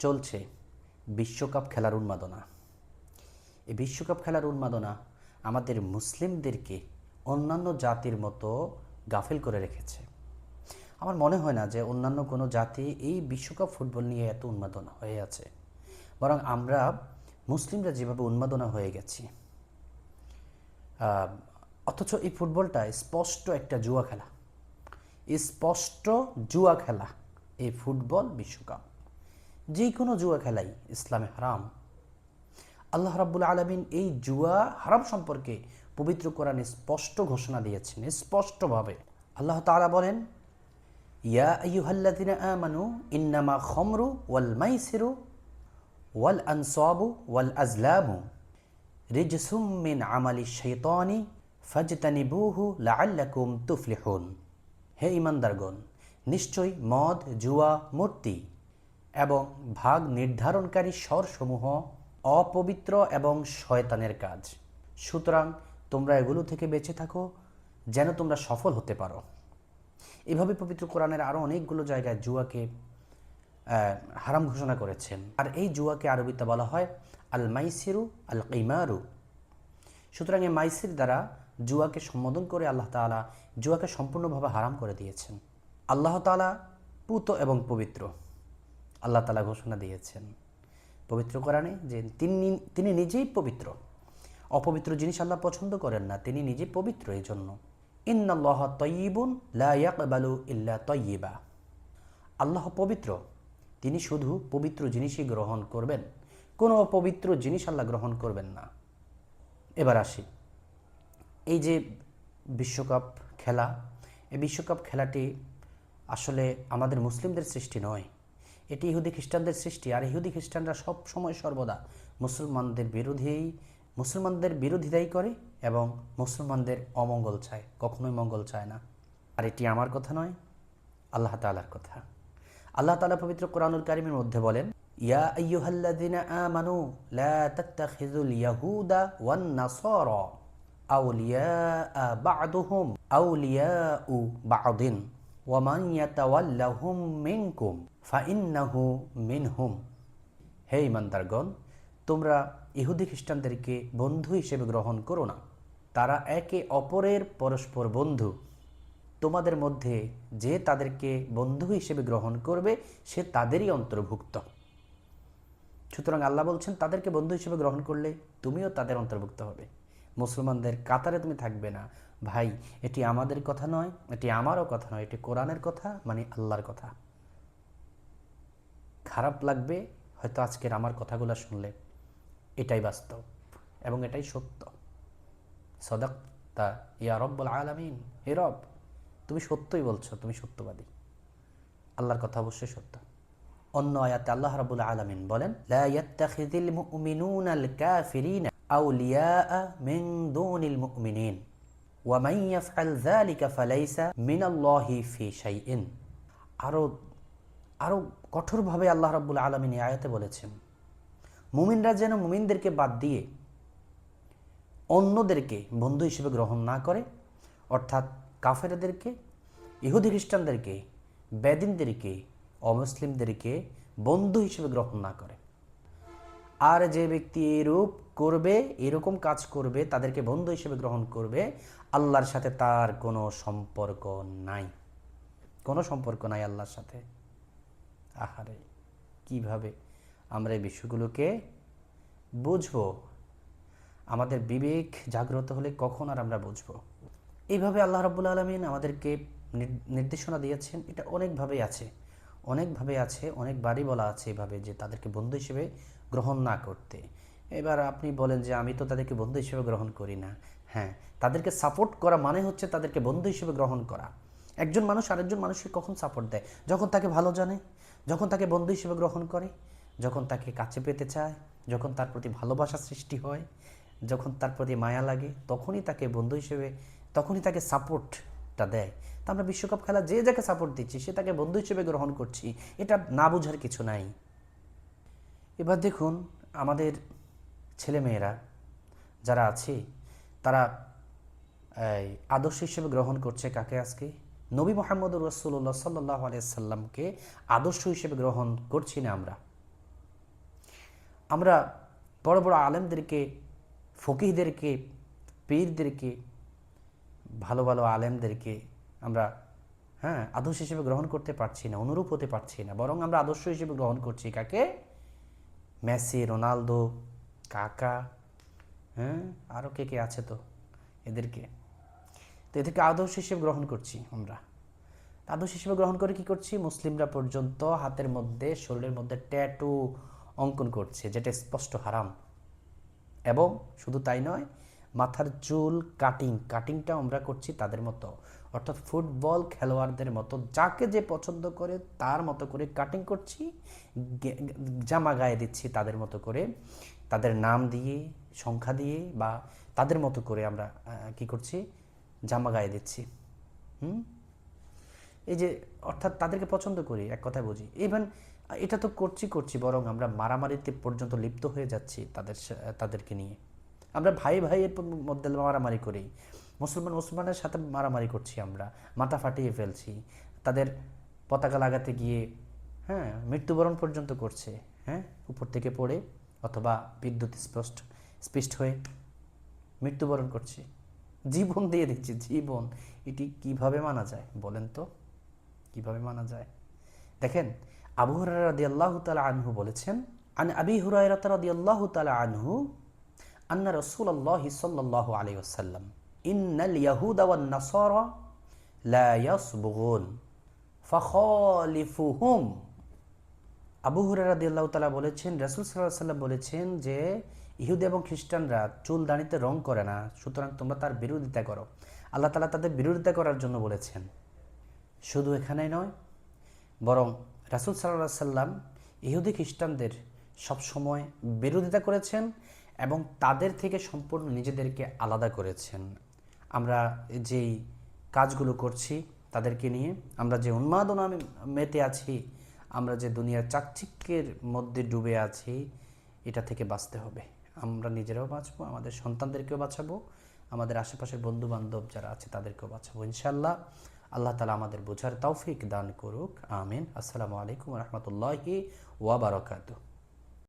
চলছে বিশ্বকাপ খেলার উন্মাদনা। এই বিশ্বকাপ খেলার উন্মাদনা আমাদের মুসলিমদেরকে অন্যান্য জাতির মতো গাফেল করে রেখেছে। আমার মনে হয় না যে অন্যান্য কোনো জাতি এই বিশ্বকাপ ফুটবল নিয়ে এত উন্মাদনা হয়ে আছে, বরং আমরা মুসলিমরা যেভাবে উন্মাদনা হয়ে গেছি। অথচ এই ফুটবলটা স্পষ্ট একটা জুয়া খেলা, স্পষ্ট জুয়া খেলা। এই ফুটবল বিশ্বকাপ যে কোনো জুয়া খেলাই ইসলামে হারাম। আল্লাহ রাব্বুল আলামিন এই জুয়া হারাম সম্পর্কে পবিত্র কোরআনে স্পষ্ট ঘোষণা দিয়েছেন। স্পষ্টভাবে আল্লাহ তাআলা বলেন, ইয়া আইয়ুহাল্লাযিনা আমানু ইন্নামা খামরু ওয়াল মাইসিরু ওয়াল আনসাবু ওয়াল আজলামু রিজসুম মিন আমালিশ শাইতানি ফাজতানিবুহু লাআল্লাকুম তুফলিহুন। হে ঈমানদারগণ, নিশ্চয়ই মদ, জুয়া, মূর্তি এবং ভাগ নির্ধারণকারী স্বরসমূহ অপবিত্র এবং শয়তানের কাজ। সুতরাং তোমরা এগুলো থেকে বেঁচে থাকো যেন তোমরা সফল হতে পারো। এভাবে পবিত্র কোরআনের আরও অনেকগুলো জায়গায় জুয়াকে হারাম ঘোষণা করেছেন। আর এই জুয়াকে আরবিতে বলা হয় আল মাইসিরু আল কিমারু। সুতরাং এই মাইসির দ্বারা জুয়াকে সম্বোধন করে আল্লাহ তাআলা জুয়াকে সম্পূর্ণভাবে হারাম করে দিয়েছেন। আল্লাহ তাআলা পুত এবং পবিত্র। আল্লাহ তাআলা ঘোষণা দিয়েছেন পবিত্র কোরআনে যে তিনি নিজেই পবিত্র। অপবিত্র জিনিস আল্লাহ পছন্দ করেন না, তিনি নিজে পবিত্র। এই জন্য ইন্নাল্লাহা তাইয়্যিবুন লা ইয়াকবালু ইল্লা তাইয়্যিবা। আল্লাহ পবিত্র, তিনি শুধু পবিত্র জিনিসই গ্রহণ করবেন, কোনো অপবিত্র জিনিস আল্লাহ গ্রহণ করবেন না। এবার আসি, এই যে বিশ্বকাপ খেলা, এই বিশ্বকাপ খেলাটি আসলে আমাদের মুসলিমদের সৃষ্টি নয়, এটি ইহুদি খ্রিস্টানদের সৃষ্টি। আর ইহুদি খ্রিস্টানরা সব সময় সর্বদা মুসলমানদের বিরোধিতাই করে এবং মুসলমানদের অমঙ্গল চায়, কখনোই মঙ্গল চায় না। আর এটি আমার কথা নয়, আল্লাহ তাআলার কথা। আল্লাহ তাআলা পবিত্র কোরআনুল কারীমের মধ্যে বলেন, ইয়া আইয়ুহাল্লাযিনা আমানু লা তাত্তাখিযুল ইয়াহুদা ওয়ান নাসারা আউলিয়া বা'দুহুম আউলিয়াউ বা'দিন ওয়া মান ইয়াতাওয়াল্লাহুম মিনকুম ফাইন্নাহু মিনহুম। হে ঈমানদারগণ, তোমরা ইহুদি খ্রিস্টানদেরকে বন্ধু হিসেবে গ্রহণ করো না, তারা একে অপরের পরস্পর বন্ধু। তোমাদের মধ্যে যে তাদেরকে বন্ধু হিসেবে গ্রহণ করবে সে তাদেরই অন্তর্ভুক্ত। সুতরাং আল্লাহ বলছেন তাদেরকে বন্ধু হিসেবে গ্রহণ করলে তুমিও তাদের অন্তর্ভুক্ত হবে, মুসলমানদের কাতারে তুমি থাকবে না। ভাই, এটি আমাদের কথা নয়, এটি আমারও কথা নয়, এটি কোরআনের কথা, মানে আল্লাহর কথা। খারাপ লাগবে হয়তো আজকের আমার কথাগুলো শুনলে, এটাই বাস্তব এবং এটাই সত্য। সদাক্তা ইয়া রব্বুল আলামিন, হে রব, তুমি সত্যই বলছো, তুমি সত্যবাদী। আল্লাহর কথা অবশ্যই সত্য। অন্য আয়াতে আল্লাহ রাব্বুল আলামিন বলেন, লা ইয়াত্তাখিযুল মুমিনুনাল কাফিরিনা আউলিয়া মিন দুনিল মুমিনিন ওয়া মান ইয়াফআল যালিকা ফালাইসা মিনাল্লাহি ফি শাইইন। আরো কঠোরভাবে আল্লাহ রাব্বুল আলামিন এই আয়াতে বলেছেন, মুমিনরা যেন মুমিনদেরকে বাদ দিয়ে অন্যদেরকে বন্ধু হিসেবে গ্রহণ না করে, অর্থাৎ কাফেরদেরকে, ইহুদি খ্রিস্টানদেরকে, বেদিনদেরকে, অমুসলিমদেরকে বন্ধু হিসেবে গ্রহণ না করে। আর যে ব্যক্তি এরকম কাজ করবে, তাদেরকে বন্ধু হিসেবে গ্রহণ করবে, আল্লাহর সাথে তার কোনো সম্পর্ক নাই, কোনো সম্পর্ক নাই আল্লাহর সাথে। আহারে, কিভাবে আমরা এই বিষয়গুলোকে বুঝবো? আমাদের বিবেক জাগ্রত হলে কখন আর আমরা বুঝবো? এইভাবে আল্লাহ রাব্বুল আলামিন আমাদেরকে নির্দেশনা দিয়েছেন। এটা অনেকভাবে আছে, অনেকবারই বলা আছে এভাবে যে তাদেরকে বন্ধু হিসেবে গ্রহণ না করতে। এবার আপনি বলেন যে আমি তো তাদেরকে বন্ধু হিসেবে গ্রহণ করি না। হ্যাঁ, তাদেরকে সাপোর্ট করা মানে হচ্ছে তাদেরকে বন্ধু হিসেবে গ্রহণ করা। একজন মানুষ আরেকজন মানুষকে কখন সাপোর্ট দেয়? যখন তাকে ভালো জানে, যখন তাকে বন্ধু হিসেবে গ্রহণ করে, যখন তাকে কাছে পেতে চায়, যখন তার প্রতি ভালোবাসা সৃষ্টি হয়, যখন তার প্রতি মায়া লাগে, তখনই তাকে সাপোর্টটা দেয়। তা আমরা বিশ্বকাপ খেলা যে যাকে সাপোর্ট দিচ্ছি সে তাকে বন্ধু হিসেবে গ্রহণ করছি, এটা না বোঝার কিছু নাই। এবার দেখুন, আমাদের ছেলেমেয়েরা যারা আছে তারা আদর্শ হিসেবে গ্রহণ করছে কাকে? আজকে নবী মুহাম্মদুর রাসূলুল্লাহ সাল্লাল্লাহু আলাইহি সাল্লামকে আদর্শ হিসেবে গ্রহণ করছি না আমরা। আমরা বড় বড় আলেমদেরকে, ফকিহদেরকে, পীরদেরকে, ভালো ভালো আলেমদেরকে আমরা আদর্শ হিসেবে গ্রহণ করতে পারছি না, অনুরূপ হতে পারছি না, বরং আমরা আদর্শ হিসেবে গ্রহণ করছি কাকে? মেসি, রোনালদো, কাকা, আরও কে কে আছে তো, এদেরকে। তো এদেরকে আদর্শ হিসেবে গ্রহণ করছি আমরা। আদর্শ হিসেবে গ্রহণ করে কি করছি? মুসলিমরা পর্যন্ত হাতের মধ্যে, শরীরের মধ্যে ট্যাটু অঙ্কন করছে, যেটা স্পষ্ট হারাম। এবং শুধু তাই নয়, মাথার চুল কাটিংটা আমরা করছি তাদের মতো, অর্থাৎ ফুটবল খেলোয়াড়দের মতো, যাকে যে পছন্দ করে তার মতো করে কাটিং করছি, জামা গায়ে দিচ্ছি তাদের মতো করে, তাদের নাম দিয়ে, সংখ্যা দিয়ে, বা তাদের মতো করে আমরা কি করছি? জামা গায়ে দিচ্ছি। এই যে, অর্থাৎ তাদেরকে পছন্দ করি, এক কথায় বুঝি। ইভেন এটা তো করছি, বরং আমরা মারামারিতে পর্যন্ত লিপ্ত হয়ে যাচ্ছি তাদেরকে নিয়ে। আমরা ভাই ভাইয়ের মধ্যে মারামারি করি, মুসলমানের সাথে মারামারি করছি, আমরা মাথা ফাটিয়ে ফেলছি, তাদের পতাকা লাগাতে গিয়ে মৃত্যুবরণ পর্যন্ত করছে, উপর থেকে পড়ে অথবা বিদ্যুৎ স্পৃষ্ট হয়ে মৃত্যুবরণ করছে, জীবন দিয়ে দিচ্ছে, জীবন। এটি কিভাবে মানা যায় বলেন তো? কিভাবে মানা যায়? দেখেন, আবু হুরায়রা রাদিয়াল্লাহু তাআলা আনহু বলেছেন, আন আবি হুরায়রা রাদিয়াল্লাহু তাআলা আনহু আন্না রাসূলুল্লাহি সাল্লাল্লাহু আলাইহি ওয়াসাল্লাম ইন্নাল ইয়াহুদা ওয়ান নাসারা লা ইয়াসবুগুন ফাখালিফুহুম। আবু হুরায়রা রাদিয়াল্লাহু তাআলা বলেছেন, রাসূল সাল্লাল্লাহু আলাইহি ওয়াসাল্লাম বলেছেন যে ইহুদি এবং খ্রিস্টানরা চুল দাড়িতে রং করে না, সুতরাং তোমরা তার বিরোধিতা করো। আল্লাহ তাআলা তাদের বিরোধিতা করার জন্য বলেছেন। শুধু এখানেই নয়, বরং রাসূল সাল্লাল্লাহু আলাইহি সাল্লাম ইহুদি খ্রিস্টানদের সবসময় বিরোধিতা করেছেন এবং তাদের থেকে সম্পূর্ণ নিজেদেরকে আলাদা করেছেন। আমরা যেই কাজগুলো করছি তাদেরকে নিয়ে, আমরা যে উন্মাদনা মেতে আছি, আমরা যে দুনিয়ার চাকচিক্যের মধ্যে ডুবে আছি, এটা থেকে বাঁচতে হবে। আমরা নিজেরাও বাঁচবো, আমাদের সন্তানদেরকেও বাঁচাবো, আমাদের আশেপাশের বন্ধু বান্ধব যারা আছে তাদেরকেও বাঁচাবো ইনশাআল্লাহ। আল্লাহ তাআলা আমাদের বোঝার তৌফিক দান করুক, আমিন। আসসালামু আলাইকুম ওয়া রাহমাতুল্লাহি ওয়া বারাকাতুহু।